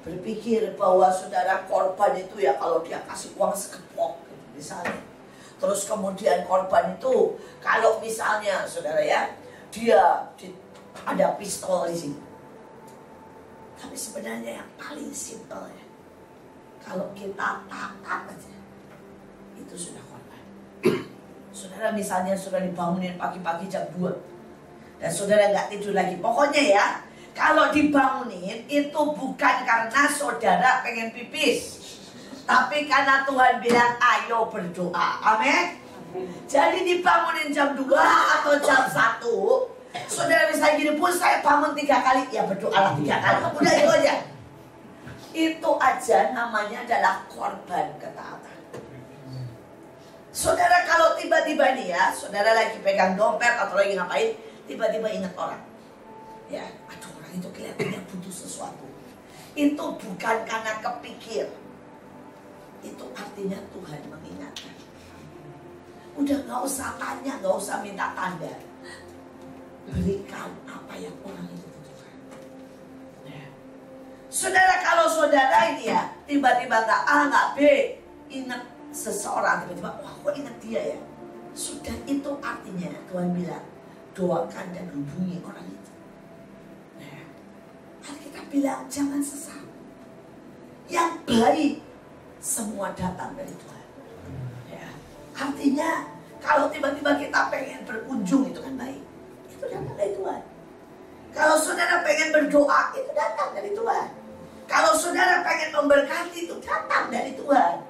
berpikir bahwa saudara korban itu ya kalau dia kasih uang sekepok gitu, misalnya. Terus kemudian korban itu kalau misalnya saudara ya, dia ada pistol di sini. Tapi sebenarnya yang paling simpel ya, kalau kita taat aja, itu sudah korban. Saudara misalnya sudah dibangunin pagi-pagi jam 2 dan saudara nggak tidur lagi. Pokoknya ya, kalau dibangunin itu bukan karena saudara pengen pipis, tapi karena Tuhan bilang ayo berdoa. Amin. Jadi dibangunin jam 2 atau jam 1, saudara bisa gini pun, saya bangun 3 kali, ya berdoalah 3 kali. Udah itu aja. Itu aja namanya adalah korban ketaatan. Saudara kalau tiba-tiba nih ya, saudara lagi pegang dompet atau lagi ngapain, tiba-tiba ingat orang. Ya, aduh orang itu kelihatannya butuh sesuatu. Itu bukan karena kepikir. Itu artinya Tuhan mengingatkan. Udah gak usah tanya, gak usah minta tanda. Berikan apa yang orang itu butuhkan. Ya. Saudara, kalau saudara ini ya tiba-tiba gak A gak B, ingat seseorang, tiba-tiba wah kok ingat dia ya. Sudah, itu artinya Tuhan bilang doakan dan hubungi orang itu. Ya. Alkitab bilang jangan sesat. Yang baik semua datang dari Tuhan. Ya. Artinya kalau tiba-tiba kita pengen berkunjung itu kan baik, itu datang dari Tuhan. Kalau saudara pengen berdoa itu datang dari Tuhan. Kalau saudara pengen memberkati itu datang dari Tuhan.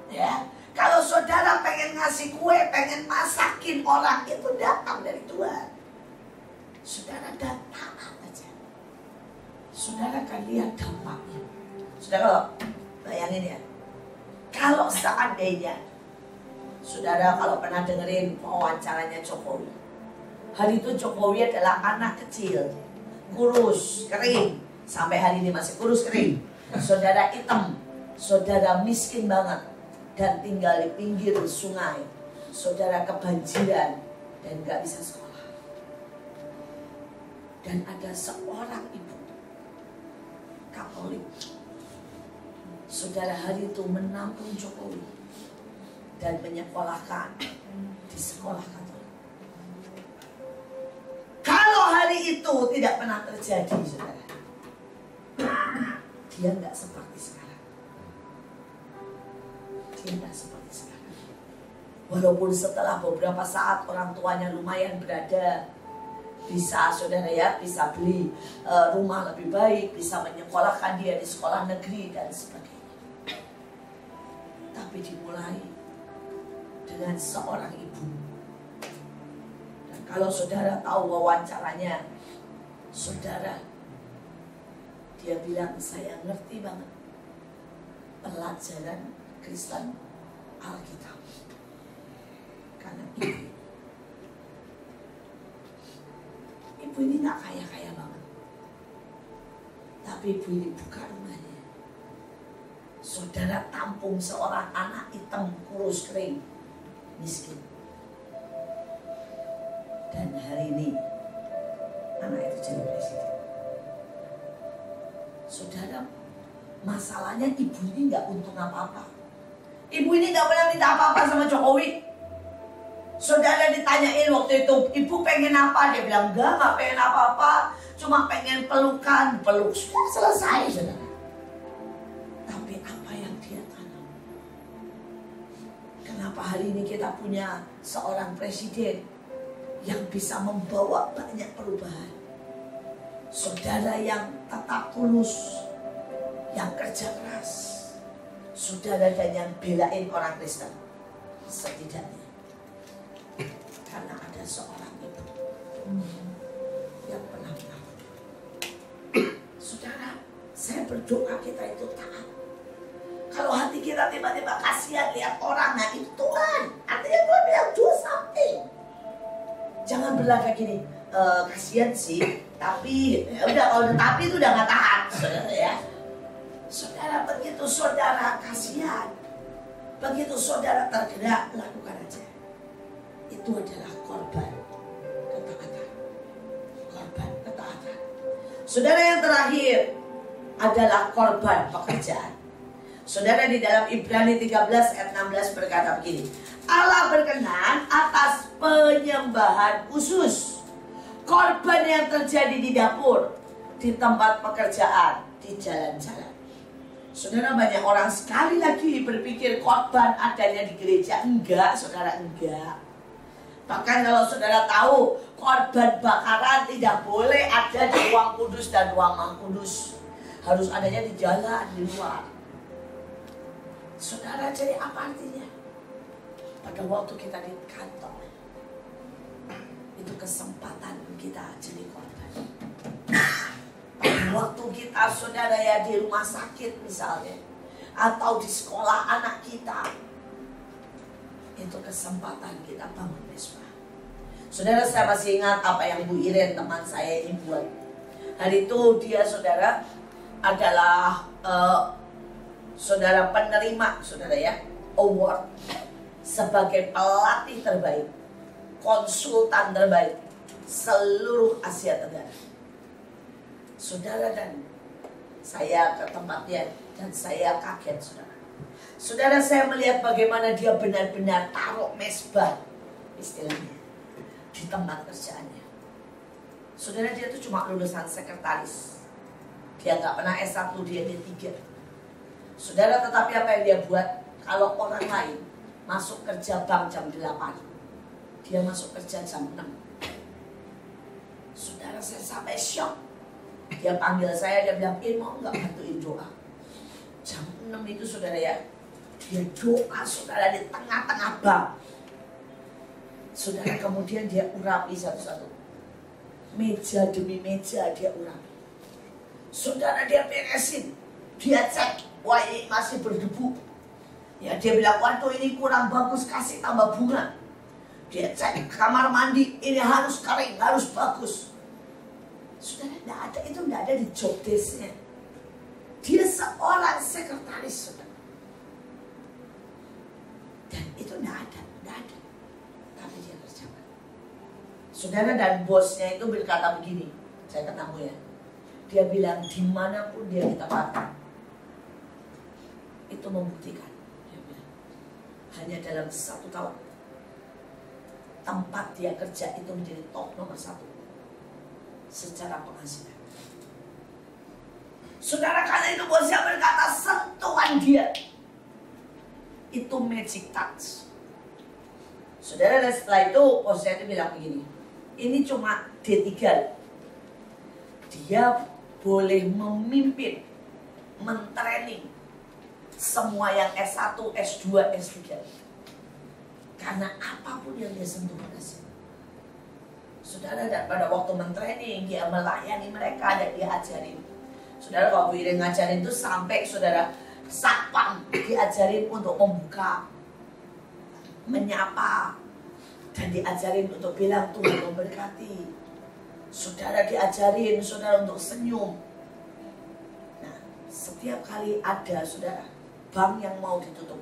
Ya, kalau saudara pengen ngasih kue, pengen masakin orang itu datang dari Tuhan. Saudara datang aja. Saudara akan lihat dampaknya. Saudara bayangin ya, kalau seandainya saudara kalau pernah dengerin wawancaranya Jokowi, hari itu Jokowi adalah anak kecil, kurus, kering, sampai hari ini masih kurus kering. Saudara hitam, saudara miskin banget dan tinggal di pinggir sungai. Saudara kebanjiran dan gak bisa sekolah. Dan ada seorang ibu Katolik, saudara hari itu menampung Jokowi dan menyekolahkan di sekolah Katolik. Kalau hari itu tidak pernah terjadi, saudara, dia nggak seperti sekarang. Dia nggak seperti sekarang. Walaupun setelah beberapa saat orang tuanya lumayan berada, bisa saudara ya, bisa beli rumah lebih baik, bisa menyekolahkan dia di sekolah negeri dan sebagainya. Tapi dimulai dengan seorang ibu. Dan kalau saudara tahu wawancaranya, saudara, dia bilang saya ngerti banget pelajaran Kristen Alkitab. Karena ibu ini gak kaya-kaya banget, tapi ibu ini buka rumahnya. Saudara tampung seorang anak hitam, kurus, kering, miskin. Dan hari ini anak itu jadi presiden. Saudara, masalahnya ibu ini gak untung apa-apa. Ibu ini gak pernah minta apa-apa sama Jokowi. Saudara ditanyain waktu itu, ibu pengen apa? Dia bilang, gak pengen apa-apa, cuma pengen pelukan, peluk. Sudah selesai, saudara. Tapi apa yang dia tanam? Kenapa hari ini kita punya seorang presiden yang bisa membawa banyak perubahan? Saudara yang tetap tulus saudara dan yang belain orang Kristen. Setidaknya karena ada seorang ibu yang pernah bilang, saudara, saya berdoa kita itu taat. Kalau hati kita tiba-tiba kasihan lihat orang, nah itu Tuhan. Artinya Tuhan bilang do something. Jangan berlagak gini, kasihan sih, tapi ya udah, kalau udah tapi itu udah gak taat, saudara ya. Saudara, begitu saudara kasihan, begitu saudara tergerak, lakukan aja. Itu adalah korban ketaatan. Korban ketaatan. Saudara, yang terakhir adalah korban pekerjaan. Saudara, di dalam Ibrani 13 ayat 16 berkata begini, Allah berkenan atas penyembahan khusus, korban yang terjadi di dapur, di tempat pekerjaan, di jalan-jalan. Saudara, banyak orang sekali lagi berpikir korban adanya di gereja. Enggak, saudara, enggak. Bahkan kalau saudara tahu, korban bakaran tidak boleh ada di ruang kudus dan ruang maha kudus. Harus adanya di jalan, di luar. Saudara, jadi apa artinya? Pada waktu kita di kantor, itu kesempatan kita jadi korban. Pada waktu kita, saudara ya, di rumah sakit misalnya, atau di sekolah anak kita, itu kesempatan kita bangun mesbah. Saudara, saya masih ingat apa yang Bu Iren teman saya ini buat. Hari itu dia, saudara, adalah saudara penerima, saudara ya, award sebagai pelatih terbaik, konsultan terbaik seluruh Asia Tenggara. Saudara, dan saya ke tempatnya dan saya kaget, saudara. Saudara, saya melihat bagaimana dia benar-benar taruh mesbah, istilahnya, di tempat kerjaannya. Saudara, dia itu cuma lulusan sekretaris. Dia nggak pernah S1, dia D3. Saudara, tetapi apa yang dia buat? Kalau orang lain masuk kerja bank jam 8, dia masuk kerja jam 6. Saudara, saya sampai shock. Dia panggil saya, dia bilang, mau nggak bantuin doa? Jam 6 itu, saudara ya, dia doa, saudara, di tengah-tengah bank. Saudara, kemudian dia urapi satu-satu. Meja demi meja dia urapi. Saudara, dia beresin. Dia cek, wah ini masih berdebu. Ya, dia bilang, waduh ini kurang bagus, kasih tambah bunga. Dia cek kamar mandi, ini harus kering, harus bagus. Saudara, itu tidak ada di job desk-nya. Dia seorang sekretaris, saudara. Dan itu tidak ada. Tapi dia kerjakan. Saudara, dan bosnya itu berkata begini, saya ketemu ya. Dia bilang, dimanapun dia ditempatkan, itu membuktikan, dia bilang, hanya dalam 1 tahun tempat dia kerja itu menjadi top nomor 1 secara penghasilan. Saudara, karena itu bosnya berkata, sentuhan dia itu magic touch. Saudara, dan setelah itu bosnya itu bilang begini, ini cuma D3, dia boleh memimpin, mentraining semua yang S1, S2, S3. Karena apapun yang dia sentuh berhasil. Saudara, dan pada waktu mentraining, dia melayani mereka dan dia ajarin. Saudara, kalau Bu Iren ngajarin itu sampai, saudara, satpam diajarin untuk membuka, menyapa, dan diajarin untuk bilang Tuhan memberkati. Saudara, diajarin, saudara, untuk senyum. Nah, setiap kali ada, saudara, bank yang mau ditutup.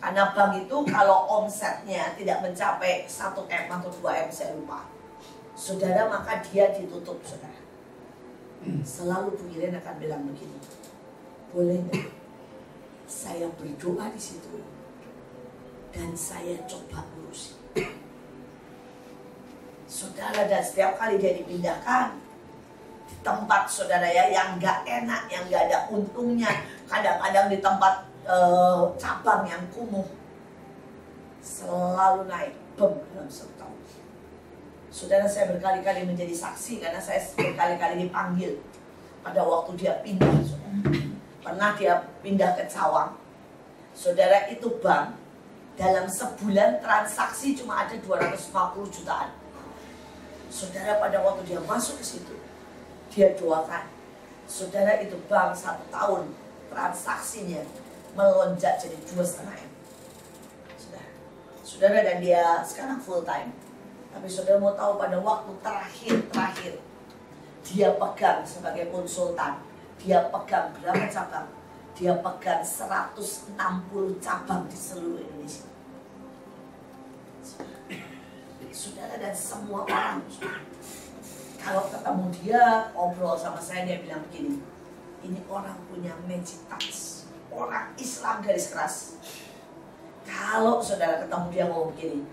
Karena bank itu kalau omsetnya tidak mencapai 1M atau 2M, saya lupa, saudara, maka dia ditutup, saudara. Selalu Bu Iren akan bilang begini, boleh nggak saya berdoa di situ dan saya coba urusin. Saudara, dan setiap kali dia dipindahkan di tempat, saudara ya, yang nggak enak, yang nggak ada untungnya, kadang-kadang di tempat cabang yang kumuh, selalu naik dalam 1 tahun. Saudara, saya berkali-kali menjadi saksi karena saya berkali-kali dipanggil pada waktu dia pindah, saudara. Pernah dia pindah ke Cawang. Saudara, itu bank dalam sebulan transaksi cuma ada 250 jutaan. Saudara, pada waktu dia masuk ke situ, dia doakan. Saudara, itu bank 1 tahun transaksinya melonjak jadi 2,5 M. Saudara, dan dia sekarang full time. Tapi saudara mau tahu, pada waktu terakhir dia pegang sebagai konsultan, dia pegang berapa cabang? Dia pegang 160 cabang di seluruh Indonesia. Saudara, dan semua orang, kalau ketemu dia, ngobrol sama saya, dia bilang begini, ini orang punya magic touch, orang Islam garis keras. Kalau saudara ketemu dia ngomong begini,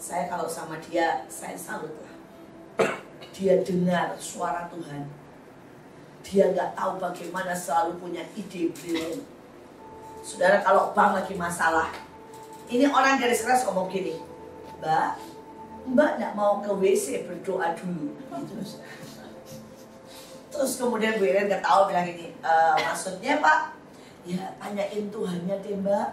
saya kalau sama dia, saya salut lah. Dia dengar suara Tuhan. Dia nggak tahu bagaimana selalu punya ide brilian. Saudara, kalau bang lagi masalah, ini orang garis keras ngomong gini, Mbak nggak mau ke WC berdoa dulu. Gitu. Terus kemudian Bu Iren nggak tahu bilang gini, maksudnya Pak, ya tanyain Tuhannya deh Mbak.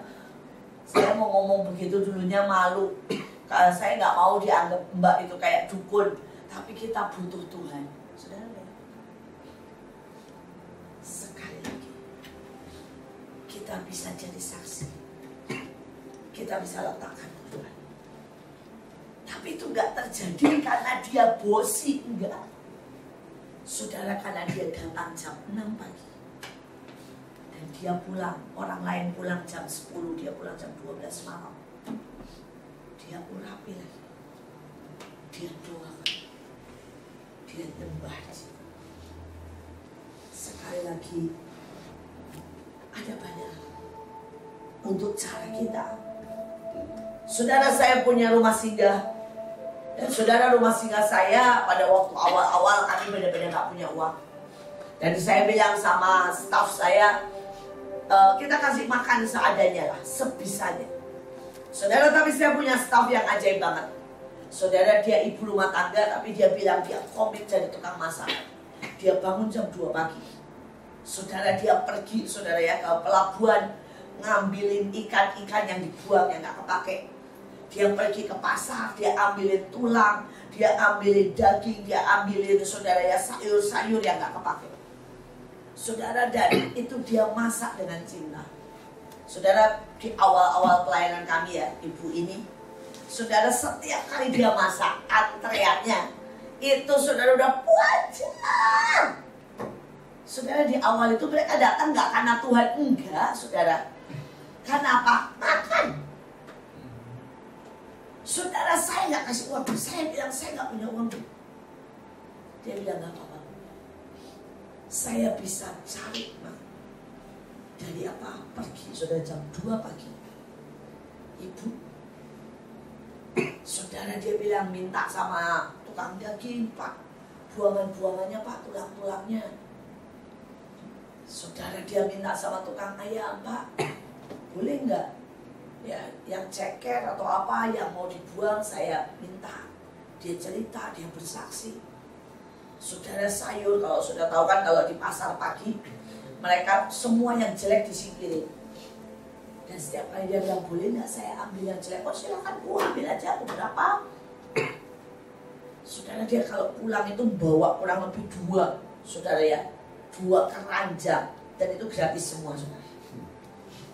Saya mau ngomong begitu dulunya malu. Saya nggak mau dianggap Mbak itu kayak dukun, tapi kita butuh Tuhan. Saudara, sekali lagi kita bisa jadi saksi, kita bisa letakkan Tuhan. Tapi itu nggak terjadi karena dia bosi, enggak. Saudara, karena dia datang jam 6 pagi dan dia pulang, orang lain pulang jam 10, dia pulang jam 12 malam. Dia urapi lagi, dia doakan, dia nyembah. Sekali lagi, ada banyak untuk cara kita. Saudara, saya punya rumah singgah. Dan saudara, rumah singgah saya pada waktu awal-awal kami benar-benar gak punya uang. Dan saya bilang sama staff saya, kita kasih makan seadanya lah, sebisanya. Saudara, tapi saya punya staff yang ajaib banget. Saudara, dia ibu rumah tangga, tapi dia bilang dia komit jadi tukang masak. Dia bangun jam 2 pagi. Saudara, dia pergi, saudara ya, ke pelabuhan, ngambilin ikan-ikan yang dibuang, yang gak kepake. Dia pergi ke pasar, dia ambilin tulang, dia ambilin daging, dia ambilin, saudara ya, sayur-sayur yang gak kepake. Saudara, dan itu dia masak dengan cinta. Saudara, di awal-awal pelayanan kami ya, ibu ini, saudara, setiap kali dia masak, antreannya itu saudara udah puajar. Saudara, di awal itu mereka datang gak karena Tuhan, enggak saudara. Karena apa? Makan. Saudara, saya gak kasih uang, saya bilang saya gak punya uang. Dia bilang gak apa-apa, saya bisa cari dari apa? Pergi, saudara, jam 2 pagi. Ibu, saudara, dia bilang minta sama tukang daging, Pak, buangan-buangannya Pak, tulang-tulangnya. Saudara, dia minta sama tukang ayam, Pak, boleh nggak? Ya, yang ceker atau apa yang mau dibuang saya minta. Dia cerita, dia bersaksi. Saudara, sayur, kalau sudah tahu kan, kalau di pasar pagi mereka semua yang jelek disingkirin. Dan setiap kali dia bilang, boleh nggak saya ambil yang jelek? Oh silakan Bu, ambil aja beberapa. Saudara, dia kalau pulang itu bawa kurang lebih 2, saudara ya, 2 keranjang, dan itu gratis semua, saudara.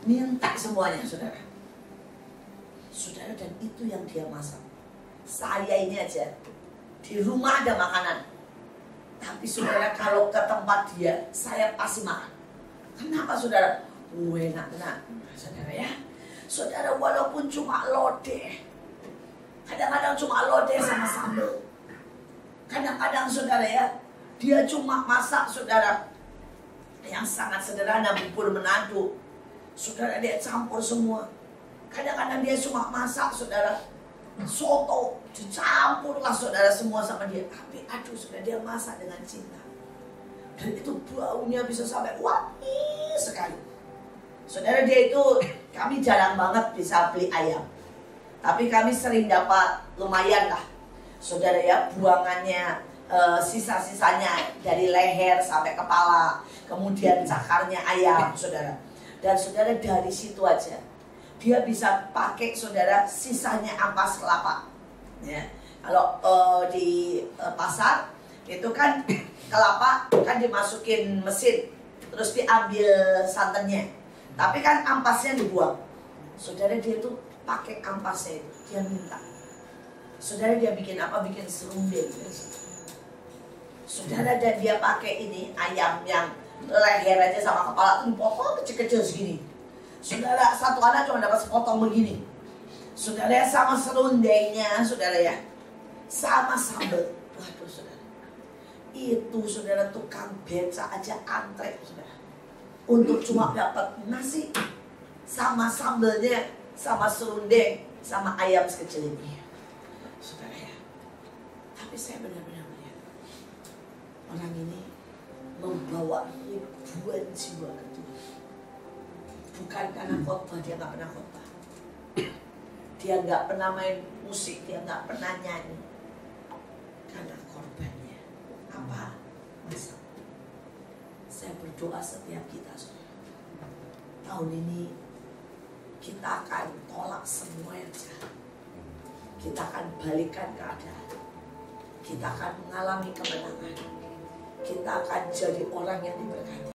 Minta semuanya, saudara. Saudara, dan itu yang dia masak. Saya ini aja di rumah ada makanan, tapi saudara, kalau ke tempat dia, saya pasti makan. Kenapa saudara? Enak-enak, saudara ya. Saudara, walaupun cuma lodeh, kadang-kadang cuma lodeh sama sambal. Kadang-kadang saudara ya, dia cuma masak, saudara, yang sangat sederhana, bubur menado. Saudara, dia campur semua. Kadang-kadang dia cuma masak, saudara, soto, dicampurlah saudara semua sama dia. Tapi aduh, saudara, dia masak dengan cinta. Dan itu baunya bisa sampai wangi sekali. Saudara, dia itu, kami jarang banget bisa beli ayam, tapi kami sering dapat lumayan lah. Saudara ya, buangannya sisa-sisanya dari leher sampai kepala, kemudian cakarnya ayam, saudara. Dan saudara dari situ aja dia bisa pakai saudara sisanya ampas kelapa. Ya. Kalau di pasar itu kan kelapa kan dimasukin mesin, terus diambil santannya, tapi kan ampasnya dibuang. Saudara dia tuh pakai ampasnya itu, dia minta. Saudara dia bikin apa? Bikin serundeng. Saudara, dan dia pakai ini ayam yang leher aja sama kepala tuh dipotong kecil-kecil segini. Saudara, satu anak cuma dapat sepotong begini. Saudara, sama serundengnya, saudara ya, sama sambal. Waduh, saudara, itu saudara tukang beca aja antre, saudara, untuk cuma dapat nasi sama sambalnya, sama serundeng, sama ayam sekecil ini, saudara ya. Tapi saya benar-benar melihat orang ini membawa ribuan jiwa ke Tuhan. Bukan karena khotbah, dia nggak pernah khotbah, dia nggak pernah main musik, dia nggak pernah nyanyi, karena korbannya apa? Masa saya berdoa setiap kita, saudara, tahun ini kita akan tolak semua yang jahat, kita akan balikan keadaan, kita akan mengalami kemenangan, kita akan jadi orang yang diberkati.